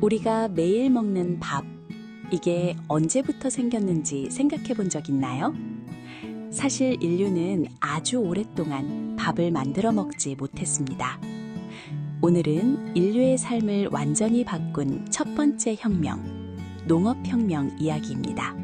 우리가 매일 먹는 밥, 이게 언제부터 생겼는지 생각해 본 적 있나요? 사실 인류는 아주 오랫동안 밥을 만들어 먹지 못했습니다. 오늘은 인류의 삶을 완전히 바꾼 첫 번째 혁명, 농업혁명 이야기입니다.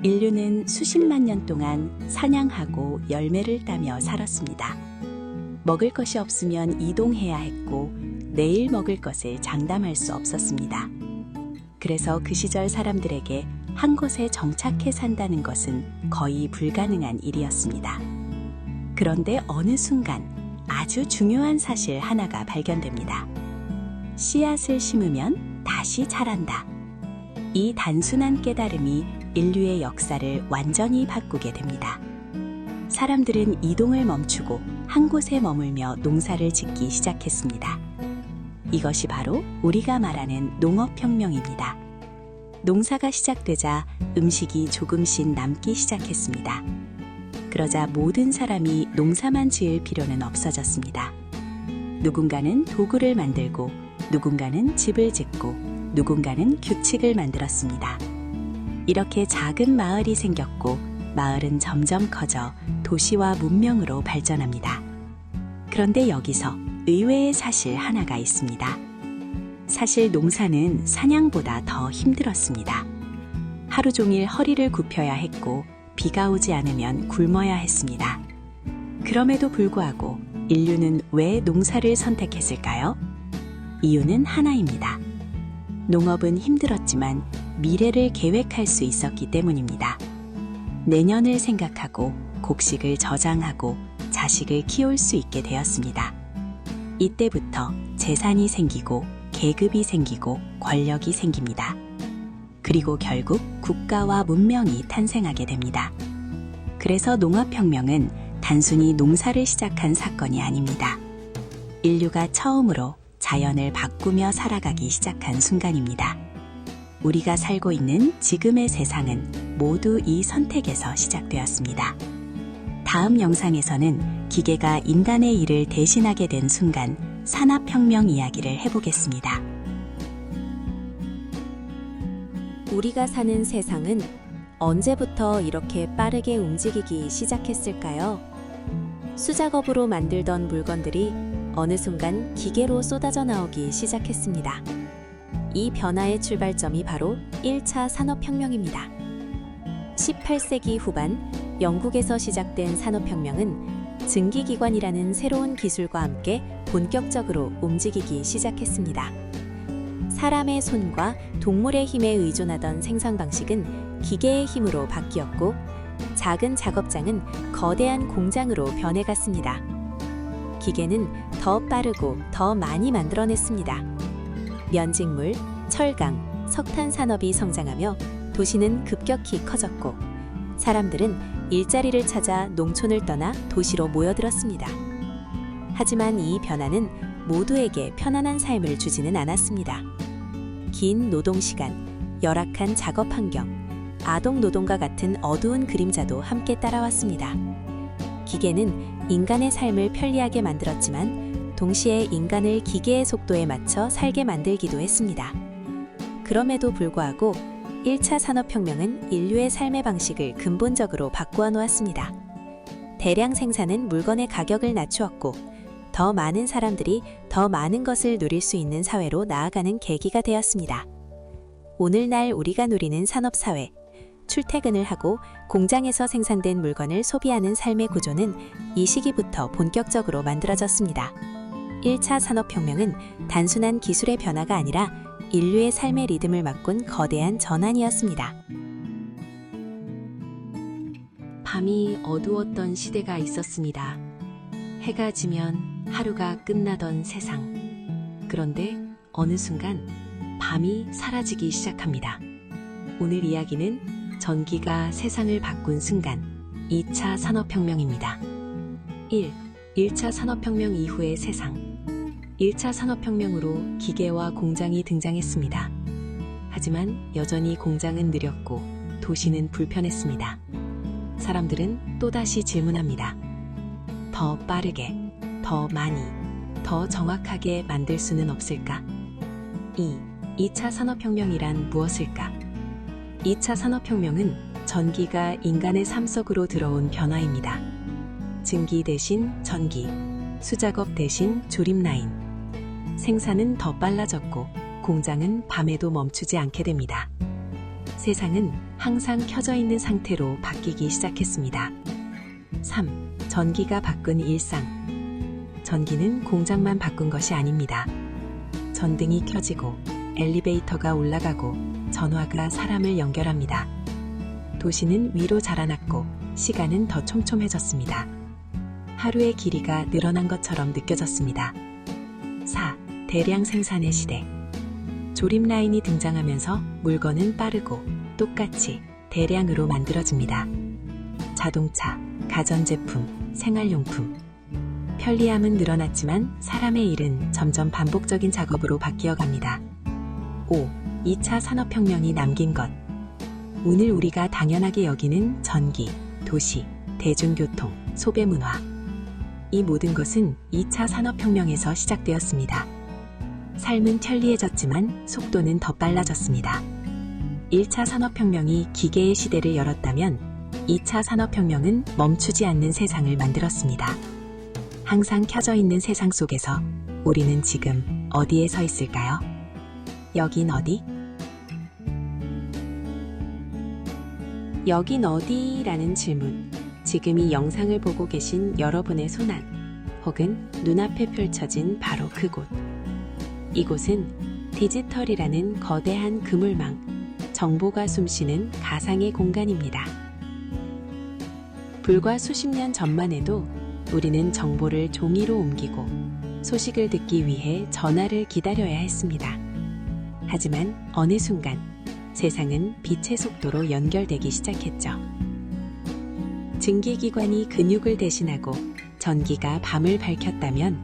인류는 수십만 년 동안 사냥하고 열매를 따며 살았습니다. 먹을 것이 없으면 이동해야 했고 내일 먹을 것을 장담할 수 없었습니다. 그래서 그 시절 사람들에게 한 곳에 정착해 산다는 것은 거의 불가능한 일이었습니다. 그런데 어느 순간 아주 중요한 사실 하나가 발견됩니다. 씨앗을 심으면 다시 자란다. 이 단순한 깨달음이 인류의 역사를 완전히 바꾸게 됩니다. 사람들은 이동을 멈추고 한 곳에 머물며 농사를 짓기 시작했습니다. 이것이 바로 우리가 말하는 농업혁명입니다. 농사가 시작되자 음식이 조금씩 남기 시작했습니다. 그러자 모든 사람이 농사만 지을 필요는 없어졌습니다. 누군가는 도구를 만들고, 누군가는 집을 짓고, 누군가는 규칙을 만들었습니다. 이렇게 작은 마을이 생겼고, 마을은 점점 커져 도시와 문명으로 발전합니다. 그런데 여기서 의외의 사실 하나가 있습니다. 사실 농사는 사냥보다 더 힘들었습니다. 하루 종일 허리를 굽혀야 했고 비가 오지 않으면 굶어야 했습니다. 그럼에도 불구하고 인류는 왜 농사를 선택했을까요? 이유는 하나입니다. 농업은 힘들었지만 미래를 계획할 수 있었기 때문입니다. 내년을 생각하고 곡식을 저장하고 자식을 키울 수 있게 되었습니다. 이때부터 재산이 생기고 계급이 생기고 권력이 생깁니다. 그리고 결국 국가와 문명이 탄생하게 됩니다. 그래서 농업혁명은 단순히 농사를 시작한 사건이 아닙니다. 인류가 처음으로 자연을 바꾸며 살아가기 시작한 순간입니다. 우리가 살고 있는 지금의 세상은 모두 이 선택에서 시작되었습니다. 다음 영상에서는 기계가 인간의 일을 대신하게 된 순간 산업혁명 이야기를 해보겠습니다. 우리가 사는 세상은 언제부터 이렇게 빠르게 움직이기 시작했을까요? 수작업으로 만들던 물건들이 어느 순간 기계로 쏟아져 나오기 시작했습니다. 이 변화의 출발점이 바로 1차 산업혁명입니다. 18세기 후반 영국에서 시작된 산업혁명은 증기기관이라는 새로운 기술과 함께 본격적으로 움직이기 시작했습니다. 사람의 손과 동물의 힘에 의존하던 생산 방식은 기계의 힘으로 바뀌었고, 작은 작업장은 거대한 공장으로 변해갔습니다. 기계는 더 빠르고 더 많이 만들어냈습니다. 면직물, 철강, 석탄 산업이 성장하며 도시는 급격히 커졌고, 사람들은 일자리를 찾아 농촌을 떠나 도시로 모여들었습니다. 하지만 이 변화는 모두에게 편안한 삶을 주지는 않았습니다. 긴 노동시간, 열악한 작업 환경, 아동 노동과 같은 어두운 그림자도 함께 따라왔습니다. 기계는 인간의 삶을 편리하게 만들었지만 동시에 인간을 기계의 속도에 맞춰 살게 만들기도 했습니다. 그럼에도 불구하고 1차 산업혁명은 인류의 삶의 방식을 근본적으로 바꾸어 놓았습니다. 대량 생산은 물건의 가격을 낮추었고, 더 많은 사람들이 더 많은 것을 누릴 수 있는 사회로 나아가는 계기가 되었습니다. 오늘날 우리가 누리는 산업사회, 출퇴근을 하고 공장에서 생산된 물건을 소비하는 삶의 구조는 이 시기부터 본격적으로 만들어졌습니다. 1차 산업혁명은 단순한 기술의 변화가 아니라 인류의 삶의 리듬을 바꾼 거대한 전환이었습니다. 밤이 어두웠던 시대가 있었습니다. 해가 지면 하루가 끝나던 세상. 그런데 어느 순간 밤이 사라지기 시작합니다. 오늘 이야기는 전기가 세상을 바꾼 순간, 2차 산업혁명입니다. 1차 산업혁명 이후의 세상. 1차 산업혁명으로 기계와 공장이 등장했습니다. 하지만 여전히 공장은 느렸고 도시는 불편했습니다. 사람들은 또다시 질문합니다. 더 빠르게, 더 많이, 더 정확하게 만들 수는 없을까? 2차 산업혁명이란 무엇일까? 2차 산업혁명은 전기가 인간의 삶 속으로 들어온 변화입니다. 증기 대신 전기, 수작업 대신 조립 라인. 생산은 더 빨라졌고 공장은 밤에도 멈추지 않게 됩니다. 세상은 항상 켜져 있는 상태로 바뀌기 시작했습니다. 3. 전기가 바꾼 일상. 전기는 공장만 바꾼 것이 아닙니다. 전등이 켜지고 엘리베이터가 올라가고 전화가 사람을 연결합니다. 도시는 위로 자라났고 시간은 더 촘촘해졌습니다. 하루의 길이가 늘어난 것처럼 느껴졌습니다. 4. 대량 생산의 시대. 조립 라인이 등장하면서 물건은 빠르고 똑같이 대량으로 만들어집니다. 자동차, 가전제품, 생활용품. 편리함은 늘어났지만 사람의 일은 점점 반복적인 작업으로 바뀌어 갑니다. 5. 2차 산업혁명이 남긴 것. 오늘 우리가 당연하게 여기는 전기, 도시, 대중교통, 소배문화. 이 모든 것은 2차 산업혁명에서 시작되었습니다. 삶은 편리해졌지만 속도는 더 빨라졌습니다. 1차 산업혁명이 기계의 시대를 열었다면 2차 산업혁명은 멈추지 않는 세상을 만들었습니다. 항상 켜져 있는 세상 속에서 우리는 지금 어디에 서 있을까요? 여긴 어디? 여긴 어디라는 질문. 지금 이 영상을 보고 계신 여러분의 손안 혹은 눈앞에 펼쳐진 바로 그곳. 이곳은 디지털이라는 거대한 그물망, 정보가 숨쉬는 가상의 공간입니다. 불과 수십 년 전만 해도 우리는 정보를 종이로 옮기고 소식을 듣기 위해 전화를 기다려야 했습니다. 하지만 어느 순간 세상은 빛의 속도로 연결되기 시작했죠. 증기기관이 근육을 대신하고 전기가 밤을 밝혔다면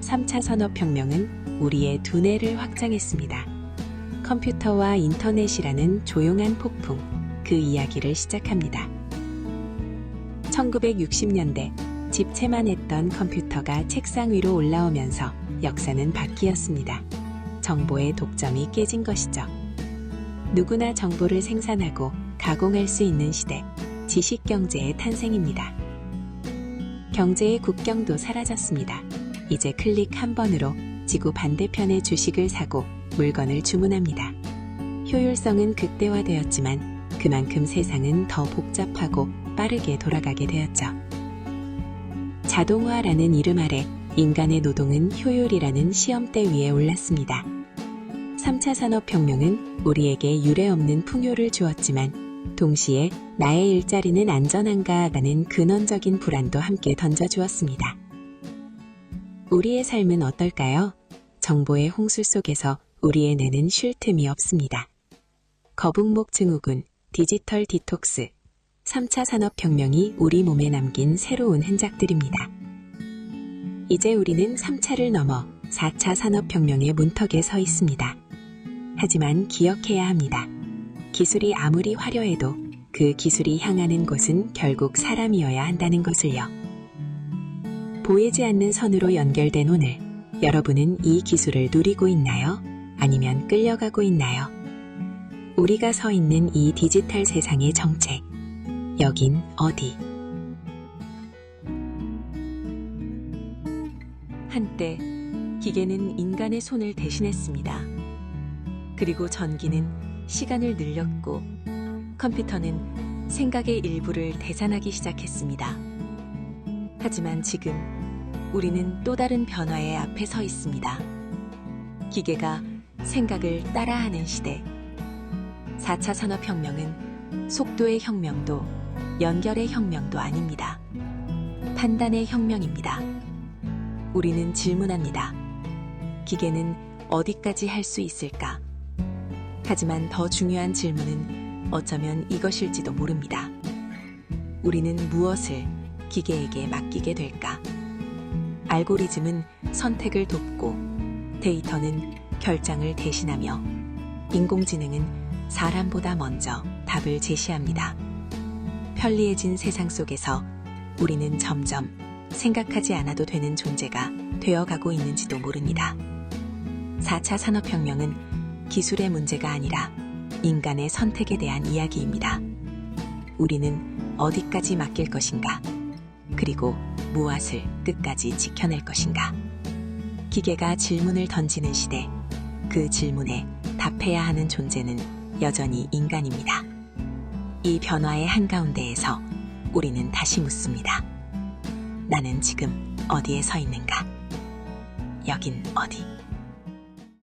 3차 산업혁명은 우리의 두뇌를 확장했습니다. 컴퓨터와 인터넷이라는 조용한 폭풍, 그 이야기를 시작합니다. 1960년대 집채만 했던 컴퓨터가 책상 위로 올라오면서 역사는 바뀌었습니다. 정보의 독점이 깨진 것이죠. 누구나 정보를 생산하고 가공할 수 있는 시대, 지식경제의 탄생입니다. 경제의 국경도 사라졌습니다. 이제 클릭 한 번으로 지구 반대편의 주식을 사고 물건을 주문합니다. 효율성은 극대화되었지만 그만큼 세상은 더 복잡하고 빠르게 돌아가게 되었죠. 자동화라는 이름 아래 인간의 노동은 효율이라는 시험대 위에 올랐습니다. 3차 산업혁명은 우리에게 유례없는 풍요를 주었지만 동시에 나의 일자리는 안전한가라는 근원적인 불안도 함께 던져주었습니다. 우리의 삶은 어떨까요? 정보의 홍수 속에서 우리의 뇌는 쉴 틈이 없습니다. 거북목 증후군, 디지털 디톡스, 3차 산업혁명이 우리 몸에 남긴 새로운 흔적들입니다. 이제 우리는 3차를 넘어 4차 산업혁명의 문턱에 서 있습니다. 하지만 기억해야 합니다. 기술이 아무리 화려해도 그 기술이 향하는 곳은 결국 사람이어야 한다는 것을요. 보이지 않는 선으로 연결된 오늘, 여러분은 이 기술을 누리고 있나요? 아니면 끌려가고 있나요? 우리가 서 있는 이 디지털 세상의 정체, 여긴 어디? 한때 기계는 인간의 손을 대신했습니다. 그리고 전기는 시간을 늘렸고 컴퓨터는 생각의 일부를 대산하기 시작했습니다. 하지만 지금 우리는 또 다른 변화의 앞에 서 있습니다. 기계가 생각을 따라하는 시대. 4차 산업혁명은 속도의 혁명도 연결의 혁명도 아닙니다. 판단의 혁명입니다. 우리는 질문합니다. 기계는 어디까지 할 수 있을까? 하지만 더 중요한 질문은 어쩌면 이것일지도 모릅니다. 우리는 무엇을 기계에게 맡기게 될까? 알고리즘은 선택을 돕고 데이터는 결정을 대신하며 인공지능은 사람보다 먼저 답을 제시합니다. 편리해진 세상 속에서 우리는 점점 생각하지 않아도 되는 존재가 되어가고 있는지도 모릅니다. 4차 산업혁명은 기술의 문제가 아니라 인간의 선택에 대한 이야기입니다. 우리는 어디까지 맡길 것인가? 그리고 무엇을 끝까지 지켜낼 것인가? 기계가 질문을 던지는 시대, 그 질문에 답해야 하는 존재는 여전히 인간입니다. 이 변화의 한가운데에서 우리는 다시 묻습니다. 나는 지금 어디에 서 있는가? 여긴 어디?